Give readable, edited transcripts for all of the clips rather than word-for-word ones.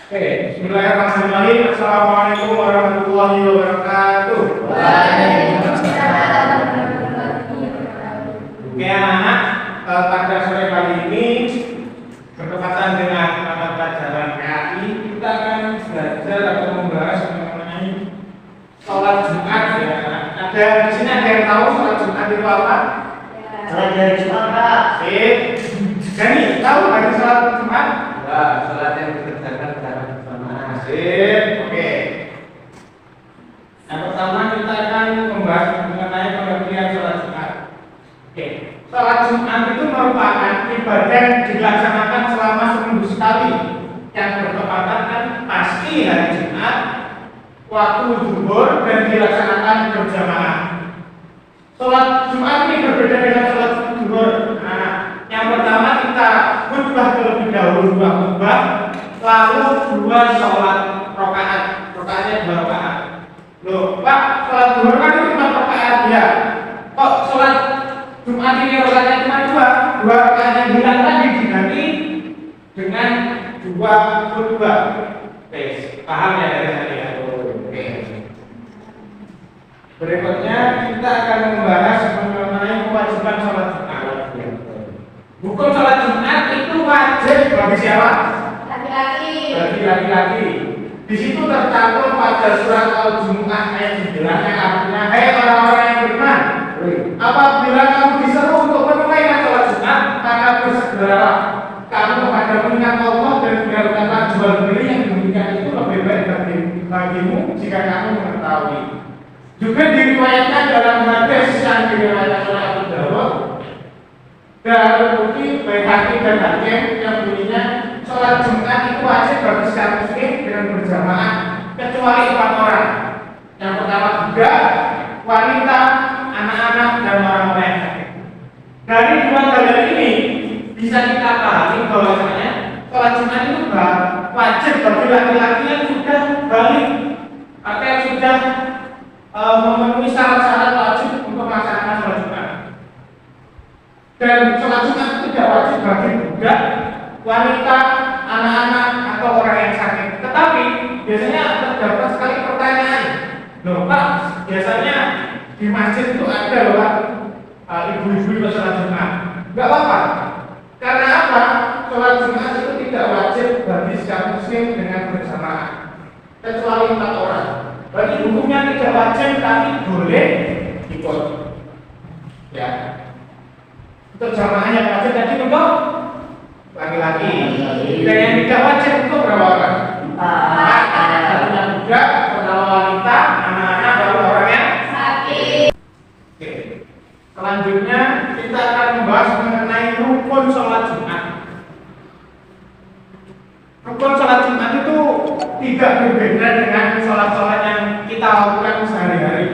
Oke, bismillahirrahmanirrahim. Assalamualaikum warahmatullahi wabarakatuh. Waalaikumsalam warahmatullahi wabarakatuh. Oke anak-anak, pada sore kali ini bertepatan dengan mata pelajaran PAI, kita akan belajar atau membahas mengenai sholat Jumat ya. Ada di sini ada yang tahu sholat Jumat itu apa? Sholat dari Jumat, Pak. Jadi tahu hari sholat Jumat? Ya, sholat yang dikerjakan secara bersamaan. Oke. Yang pertama kita akan membahas mengenai pengertian sholat Jumat. Oke. Sholat Jumat itu merupakan ibadah yang dilaksanakan selama seminggu sekali, yang bertepatan kan pasti hari Jumat, waktu zuhur dan dilaksanakan berjamaah. Sholat Jumat ini berbeda dengan sholat zuhur. Nah, yang pertama kita khutbah terlebih dahulu, dua khutbah, lalu dua sholat rakaat. Rakaatnya dua rakaat. Loh, Pak, sholat zuhur kan itu cuma rakaat ya. Kok sholat Jumat ini rakaatnya cuma dua? Dua rakaat yang hilang tadi diganti dengan dua khutbah. Oke, paham ya dari saya? Oke. Berikutnya kita akan membahas mengenai kewajiban sholat Jumat. Hukum sholat Jumat itu wajib bagi siapa? Laki-laki. Bagi laki-laki. Di situ tercantum pada surat Al-Jumu'ah ayat 9 yang artinya, "Hai orang-orang yang beriman, apabila kamu diseru untuk menunaikan sholat Jumat, maka bersegeralah kamu kepada mengingat Allah dan tinggalkanlah jual beli yang demikian itu lebih baik bagimu jika kamu mengetahui." Juga diriwayatkan dalam hadis yang diriwayatkan oleh Abu Dawud, Daruqutni, Baihaqi dan Hakim yang bunyinya sholat Jumat itu wajib bagi setiap muslim dengan berjamaah kecuali 4 orang. Yang pertama juga wanita, anak-anak dan orang-orang yang sakit. Dari dua dalil ini bisa kita pahami bahwasanya sholat Jumat itu wajib bagi laki-laki yang sudah balik atau yang sudah memenuhi syarat-syarat wajib untuk melaksanakan sholat Jumat. Dan sholat Jumat itu tidak wajib bagi budak, wanita, anak-anak atau orang yang sakit. Tetapi biasanya terdapat sekali pertanyaan. Loh Pak, biasanya di masjid itu ada loh Pak, ibu-ibu itu sholat Jumat. Enggak apa-apa. Karena apa? Sholat Jumat itu tidak wajib bagi setiap muslim dengan berjamaah kecuali 4 orang. Berarti hukumnya tidak wajib tapi boleh ikut. Ya. Untuk jamaahnya wajib tadi untuk laki-laki. Dan yang tidak wajib untuk berapa orang? 4. Yang juga pertama wanita, anak-anak, baru orang yang Sakit. Oke. Selanjutnya kita akan membahas mengenai rukun sholat Jumat. Rukun sholat Jumat itu tidak berbeda dengan sholat-sholat yang kita lakukan sehari-hari.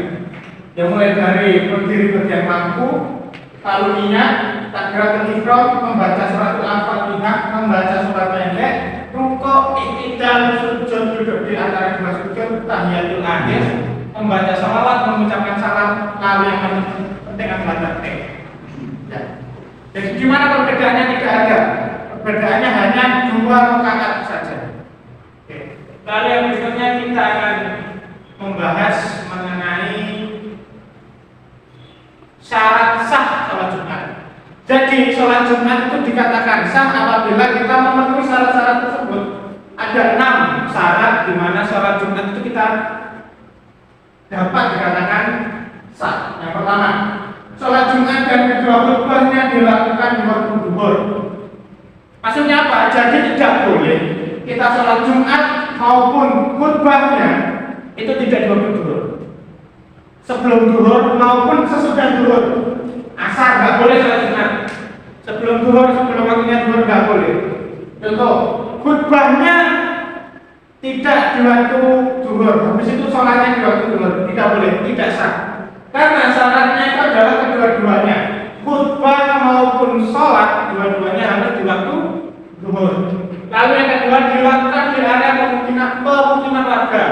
Yang mulai dari berdiri bagian mampu, lalu niat, takbiratul ihram, membaca surat Al-Fatihah, membaca surat pendek, rukuk, i'tidal, sujud, duduk di antara dua sujud, tahiyatul akhir, membaca sholawat, mengucapkan salam, lalu yang penting adalah takbir. Ya. Jadi gimana perbedaannya? Tidak ada. Perbedaannya hanya 2 rakaat saja. Oke. Lalu yang berikutnya kita akan membahas mengenai syarat sah sholat Jumat. Jadi sholat Jumat itu dikatakan sah apabila kita memenuhi syarat-syarat tersebut. Ada 6 syarat di mana sholat Jumat itu kita dapat dikatakan sah. Yang pertama, sholat Jumat dan kedua khutbahnya dilakukan di waktu zuhur. Maksudnya apa? Jadi tidak boleh kita sholat Jumat maupun khutbahnya itu tidak di waktu zuhur. Sebelum zuhur maupun sesudah zuhur. Asar nggak boleh sholat Jumat. Sebelum zuhur, sebelum waktunya zuhur nggak boleh. Contoh, khutbahnya tidak di waktu zuhur. Habis itu sholatnya di waktu zuhur, tidak boleh, tidak sah. Karena syaratnya itu adalah kedua-duanya, khutbah maupun sholat, dua-duanya harus di waktu zuhur. Lalu yang kedua dilakukan di area pemukiman warga.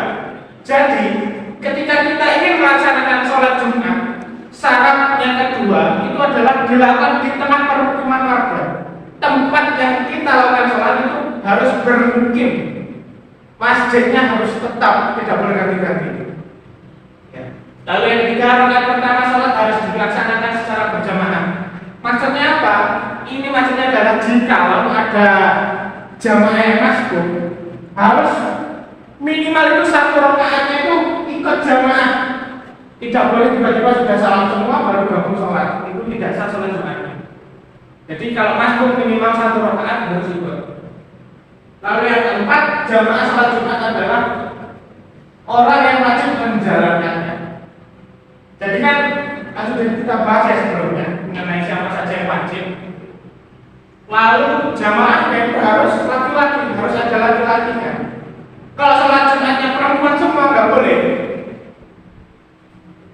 Jadi ketika kita ingin melaksanakan sholat Jumat, syarat yang kedua itu adalah dilakukan di tengah permukiman warga. Tempat yang kita lakukan sholat itu harus bermukim. masjidnya harus tetap, tidak boleh ganti-ganti. Ya. Lalu yang ketiga, rakaat pertama sholat harus dilaksanakan secara berjamaah. Maksudnya apa? Ini maksudnya adalah jika ada jamaah yang masbuk, harus minimal itu satu rakaatnya itu ikut jamaah. Tidak boleh tiba-tiba sudah salam semua baru gabung sholat. Itu tidak sah sholat Jumatnya. Jadi kalau masbuk minimal satu rakaat harus ikut. Lalu yang keempat, jamaah sholat Jumat adalah orang yang wajib menjalankannya. Jadi kan sudah kita bahas ya sebelumnya mengenai siapa saja yang wajib. Lalu jamaahnya itu harus laki-laki, harus ada laki-lakinya. Kalau sholat Jumatnya perempuan semua nggak boleh.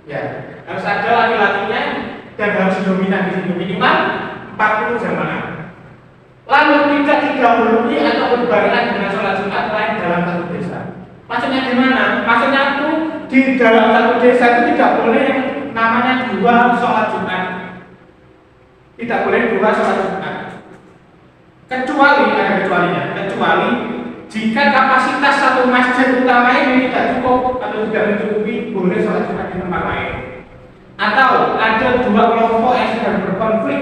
Ya, harus ada laki-lakinya dan harus dominan di situ minimal 40 jamaah. Lalu tidak didahului atau berbarengan dengan sholat Jumat lain dalam satu desa. Maksudnya gimana? Maksudnya itu di dalam satu desa itu tidak boleh yang namanya dua sholat Jumat. Tidak boleh dua sholat Jumat. Kecuali ada kecualinya. Kecuali jika kapasitas satu masjid utama ini tidak cukup atau tidak mencukupi, boleh sholat Jumat di tempat lain. Atau ada dua kelompok yang sedang berkonflik,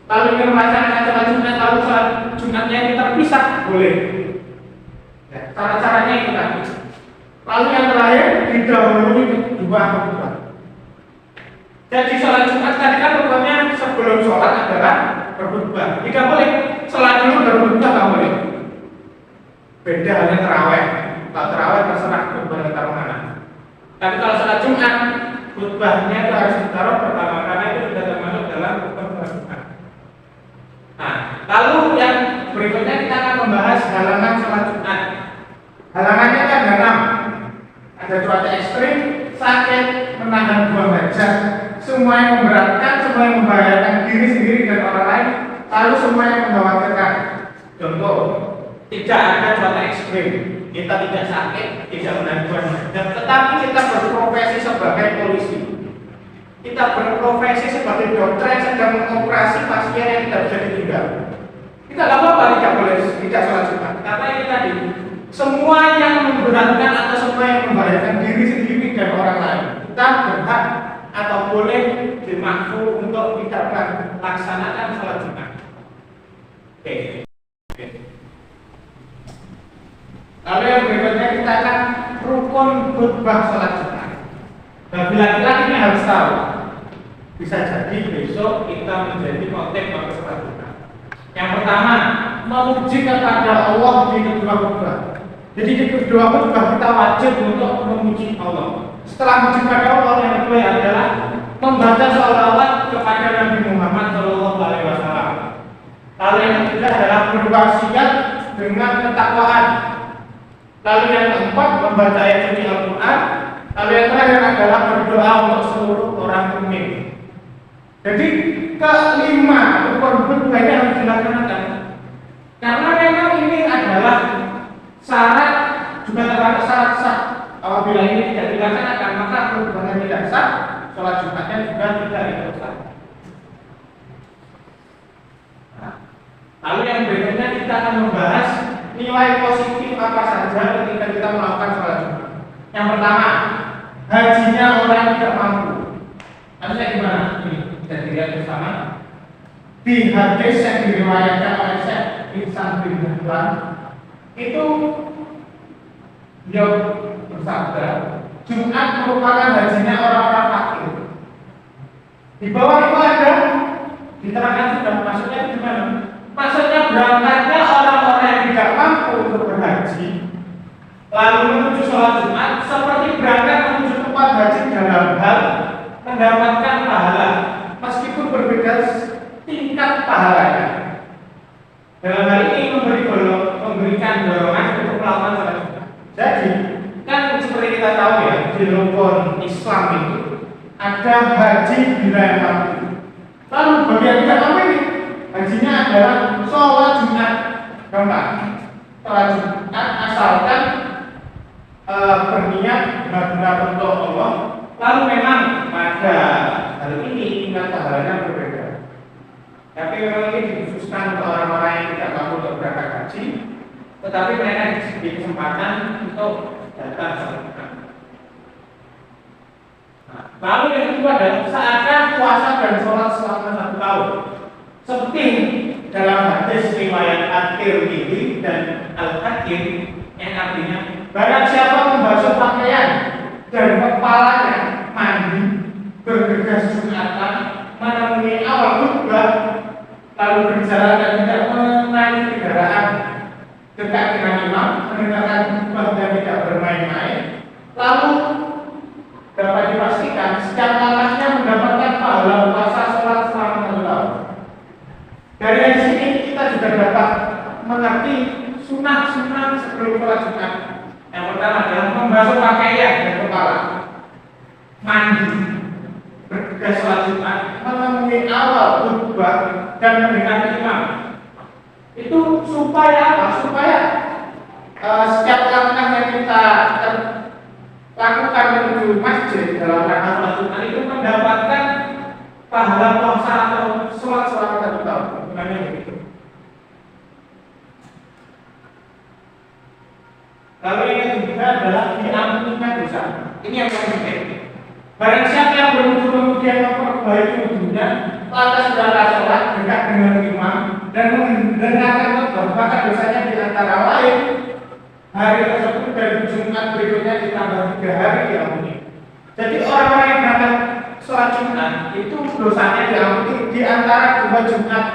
lalu ingin melaksanakan sholat Jumat, lalu sholat Jumatnya ini terpisah, boleh. Ya, cara-caranya itu tadi. Lalu yang terakhir, didahului dua khutbah. Jadi sholat Jumat tadi kan rupanya sebelum sholat adalah berkhutbah. Tidak boleh sholat dulu baru khutbah, nggak boleh. Beda halnya terawih. Kalau terawih terserah khutbah ditaruh mana. Tapi kalau sholat Jumat, khutbahnya itu harus ditaruh pertama karena itu sudah termasuk dalam khutbah Jumat. Nah, lalu yang berikutnya kita akan membahas halangan sholat Jumat. Halangannya ada 6. Ada cuaca ekstrim, sakit, menahan buang hajat, semua yang memberatkan, semua yang membahayakan diri sendiri dan orang lain, lalu semua yang mengkhawatirkan. Contoh, tidak ada cuaca ekstrim, kita tidak sakit, tidak menahan buang hajat, tetapi kita berprofesi sebagai polisi. Kita berprofesi sebagai dokter yang sedang mengoperasi pasien yang tidak bisa ditinggal. Kita nggak apa-apa tidak boleh tidak sholat Jumat, karena ini tadi semua yang memberatkan atau semua yang membahayakan diri sendiri dan orang lain, kita berhak atau boleh dimakfu untuk tidak melaksanakan sholat Jumat. Oke. Lalu yang berikutnya kita akan rukun khutbah sholat Jumat. Bagi laki-laki ini harus tahu. Bisa jadi besok kita menjadi khotib pada sholat Jumat. Yang pertama, memuji kepada Allah di kedua khutbah. Jadi di kedua khutbah kita wajib untuk memuji Allah. Setelah memuji kepada Allah, yang kedua adalah membaca sholawat kepada Nabi Muhammad SAW. Lalu yang ketiga adalah berwasiat dengan ketakwaan. Lalu yang keempat membaca ayat suci Al-Quran. Lalu yang terakhir adalah berdoa untuk seluruh orang mukmin. Jadi kelima rukun khutbah ini harus dilaksanakan. Karena memang ini adalah syarat, juga termasuk syarat sah. Apabila ini tidak dilaksanakan, maka khutbahnya tidak sah, sholat Jumatnya juga tidak ikut sah. Lalu yang berikutnya kita akan membahas nilai positif apa saja ketika kita melakukan sholat Jumat. Yang pertama, hajinya orang yang tidak mampu. Maksudnya gimana? Ini bisa dilihat bersama. Di hadis yang diriwayatkan oleh Syekh Ihsan bin Dahlan, itu beliau bersabda, Jumat merupakan hajinya orang-orang fakir. Di bawah itu ada diterangkan sudah, maksudnya gimana? Maksudnya berangkatnya orang-orang yang tidak mampu untuk berhaji lalu menuju sholat Jumat seperti berangkat menuju tempat haji dalam hal mendapatkan pahala meskipun berbeda tingkat pahalanya. Dalam hal ini memberikan dorongan untuk melakukan sholat Jumat. Jadi kan seperti kita tahu ya, di rukun Islam itu ada haji bila yang mampu. Lalu bagi yang tidak mampu ini, hajinya adalah sholat Jumat. Gampang. Sholat Jumat asalkan berniat benar-benar untuk Allah. Lalu memang pada hal ini tingkat pahalanya berbeda. Tapi memang ini dikhususkan untuk orang-orang yang tidak mampu untuk berangkat haji. tetapi mereka diberi kesempatan untuk datang sholat Jumat. Nah, lalu yang kedua adalah seakan puasa dan sholat selama 1 tahun, seperti dalam hadis riwayat At-Tirmidzi dan Al-Hakim yang artinya barang siapa membasuh pakaian dan kepalanya mandi bergegas Jumatan menemui awal khutbah lalu berjalan dan tidak menaiki kendaraan dekat dengan imam mendengarkan khutbah dan tidak bermain-main, lalu dapat dipastikan setiap langkahnya mendapatkan pahala puasa sholat selama 1 tahun. Dari sini kita juga dapat mengerti sunah-sunah sebelum sholat Jumat. Yang pertama adalah membasuh pakaian dan kepala, mandi, bergegas sholat Jumat, menemui awal khutbah dan mendengar imam. Itu supaya apa? Supaya setiap langkah yang kita lakukan menuju masjid dalam rangka sholat Jumat itu mendapatkan pahala puasa atau sholat selama 1 tahun. Bukannya begitu. Lalu yang ketiga adalah diampunikan dosa. Ini yang paling penting. Barang siapa yang berwudu kemudian memperbaiki wudunya, lantas berangkat sholat dekat dengan imam dan mendengarkan khutbah, maka dosanya di antara lain hari tersebut dari Jumat berikutnya ditambah 3 hari diampuni. Jadi orang-orang yang berangkat sholat Jumat itu dosanya diampuni di antara 2 Jumat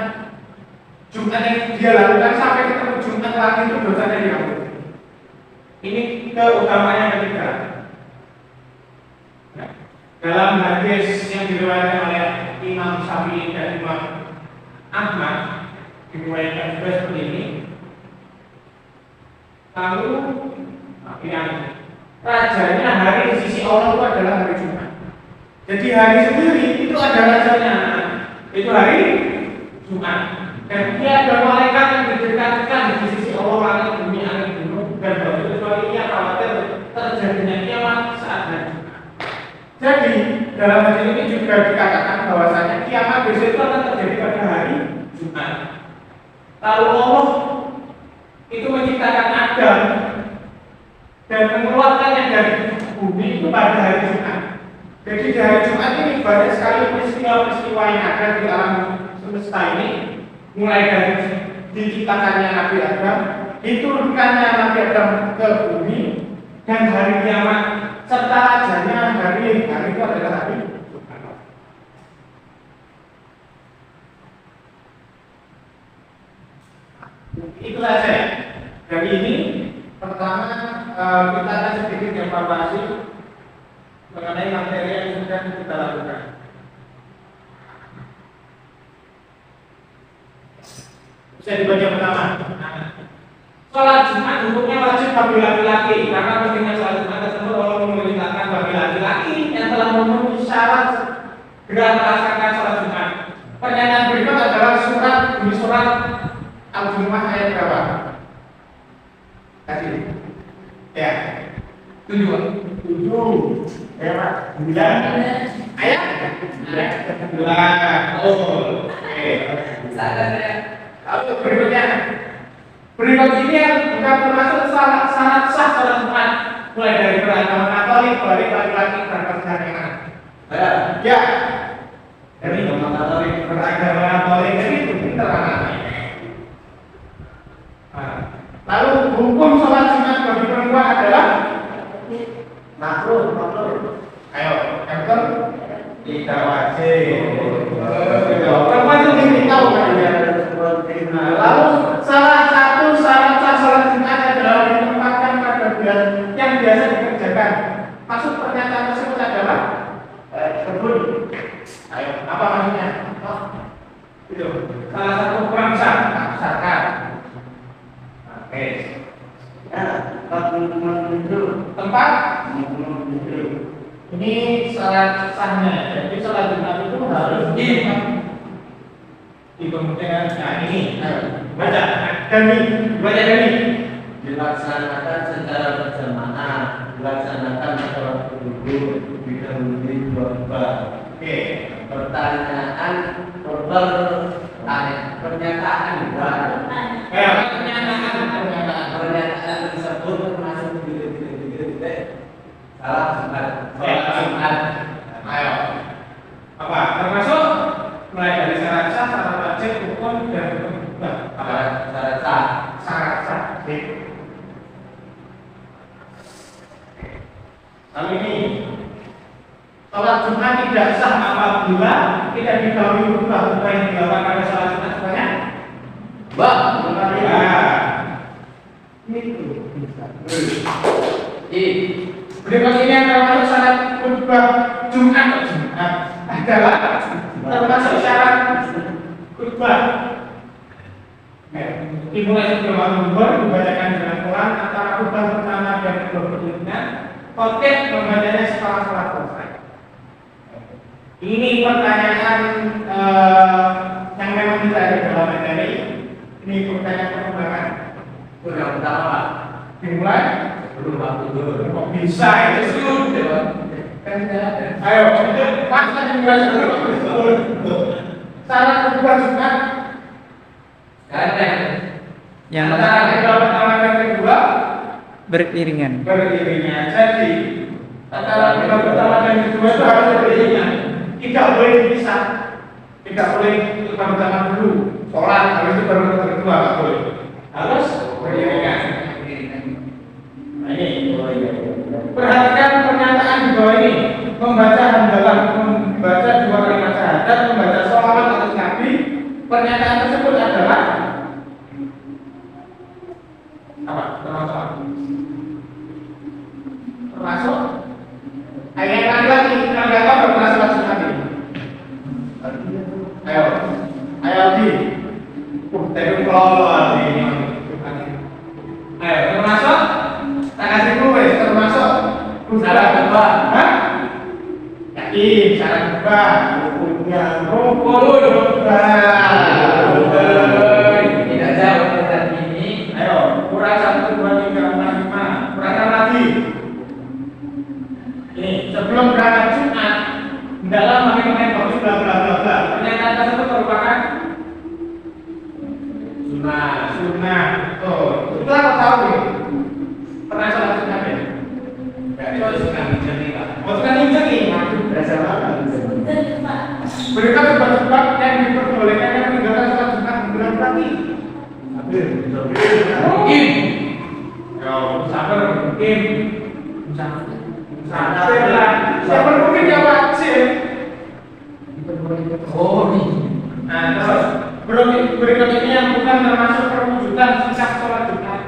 yang dia lakukan sampai ketemu Jumat lagi itu dosanya diampuni. Ini keutamaan yang ketiga. Dalam hadis yang diriwayatkan oleh Imam Syafi'i dan Imam Ahmad diriwayatkan juga seperti ini. Lalu yang rajanya hari di sisi Allah itu adalah hari Jumat. Jadi hari sendiri itu ada rajanya, itu hari Jumat. Dan dia ada malaikat yang didekatkan di sisi Allah, langit bumi, angin gunung dan batu, kecuali ia khawatir terjadinya kiamat saat hari Jumat. Jadi dalam hadis ini juga dikatakan bahwasanya kiamat besok itu akan terjadi pada hari Jumat. Lalu Allah itu menciptakan Adam dan mengeluarkannya dari bumi itu pada hari Jumat. Jadi di hari Jumat ini banyak sekali peristiwa-peristiwa yang ada di alam semesta ini, mulai dari diciptakannya Nabi Adam, diturunkannya Nabi Adam ke bumi, dan hari kiamat serta rajanya hari itu adalah hari Jumat. Itu saja. Dari ini pertama kita akan sedikit evaluasi mengenai materi yang sudah kita lakukan. Saya dibaca pertama. Sholat Jumat hukumnya wajib bagi laki-laki karena pentingnya sholat Jumat tersebut Allah memerintahkan bagi laki-laki yang telah memenuhi syarat segera melaksanakan sholat Jumat. Pernyataan berikut adalah surat demi surat Al-Jumu'ah ayat berapa? Kasih. Ya. 7. Ya Pak. 9. Ayat? Oh. Oke. Lalu berikutnya. Berikut ini bukan termasuk syarat sah sholat Jumat, mulai dari beragama Katolik, balik laki-laki berangkat jamaah. Ya. Dari beragama Katolik itu pintar anaknya. Lalu hukum sholat Jumat bagi perempuan adalah makruh. Ayo, yang betul? Tidak wajib. Perempuan itu diberitahu kan ya. Lalu salah satu syarat sah sholat Jumat adalah ditempatkan pada bulan yang biasa dikerjakan. Maksud pernyataan tersebut adalah berbunyi. Ayo, apa maksudnya? Oh, itu salah satu kurang sah, misalkan. Oke. Ya, tempat ini syarat sahnya. Jadi sholat Jumat itu harus di kemudian ini baca Dani dilaksanakan secara berjamaah, dilaksanakan sholat duduk didahului khutbah. Oke. Pernyataan Salat Jumat. Salat Jumat. Ayo. Apa? Termasuk mulai dari syarat sah, syarat wajib, rukun dan rukun mubah. Apa? Syarat sah. Syarat sah. Oke. Lalu ini sholat Jumat tidak sah apabila tidak didahului rukun yang dilakukan pada sholat Jumat sebanyak Wah. ini bisa. Berikut ini yang termasuk syarat khutbah Jumat adalah termasuk syarat khutbah. Dimulai sebelum khutbah dibacakan dengan Quran antara khutbah pertama dan kedua berikutnya. Khotib membacanya setelah sholat selesai. Ini pertanyaan yang memang tidak ada dalam materi. Ini pertanyaan pengembangan. yang pertama Pak. Dimulai Belum waktu dulu. kok bisa itu sudah. Ayo, paksa dimulai dulu. Syarat khutbah Jumat Karena Yang antara kedua pertama dan kedua beriringan. beriringan. Jadi antara kedua pertama dan kedua itu harus beriringan. Tidak boleh dipisah. Tidak boleh khutbah pertama dulu sholat, habis itu baru khutbah kedua, nggak boleh. Harus beriringan. Nah, ini perhatikan pernyataan di bawah ini. Membaca hamdalah, membaca dua kalimat syahadat, membaca sholawat atas Nabi. Pernyataan tersebut adalah apa? Termasuk ayat lagi kalau tahu berkelas sholat Jumat ini. Ayo, ayo di. Tapi kalau di ayo termasuk tak kasih kuis termasuk syarat kedua. hah? Yakin syarat kedua rukunnya rukun Tidak jauh dari ini. ayo kurang 1, 2, 3, 4, 5 kurangkan lagi. Ini sebelum berangkat Jumat hendaklah memakai baju bla bla bla bla. Pernyataan tersebut merupakan sunnah. Tuh, itu aku tahu nih. Pernah sholat Jumat ya? Itu suka menjadi Pak. Oh, itu kan injek nih. Betul, Pak. Berikut sebab-sebab yang diperbolehkan yang meninggalkan sholat Jumat menjelang pagi. Mungkin. Ya, sabar mungkin. Sabar lah. Sabar mungkin ya wajib. Oh, ini. Nah, terus berikut ini yang bukan termasuk perwujudan sikap sholat Jumat.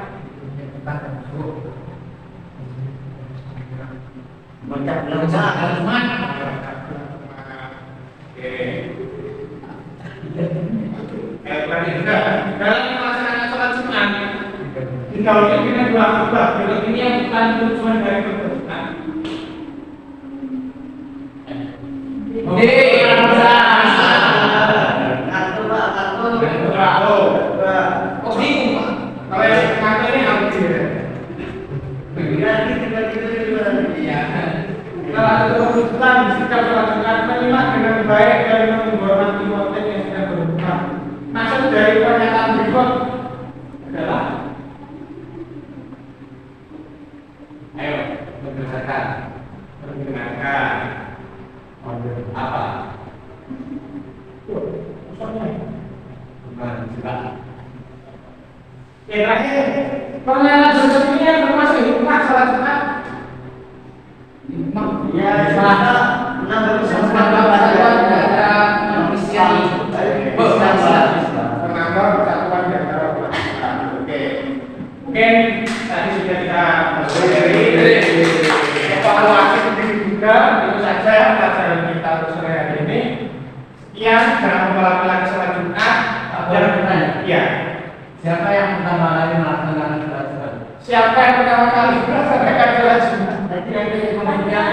Mengucapkan Jumat. Oke. Tadi juga dalam melaksanakan sholat Jumat, didahului dengan dua khutbah. Berikut ini yang bukan tujuan dari khutbah Jumat. Oh, bingung Pak. Kalau yang kata ini harus kalau ada keputusan sikap sholat Jumat menyimak dengan baik dan menghormati khotib yang sedang berkhutbah. Maksud dari pernyataan berikut adalah ayo Mendengarkan. mendengarkan Apa? Maksudnya Bukan juga. terakhir pernyataan berikut ini yang termasuk hikmah sholat Jumat. Ya, menambah Menambah persatuan di antara umat. Oke. Mungkin tadi sudah kita dari evaluasi sendiri juga. Itu saja pelajaran kita untuk sore hari ini. Sekian, jangan mengulangi lagi sholat Jumat. Iya. Siapa yang pertama kali melaksanakan sholat Jumat? Siapa yang pertama kali melaksanakan sholat Jumat? Nanti kemudian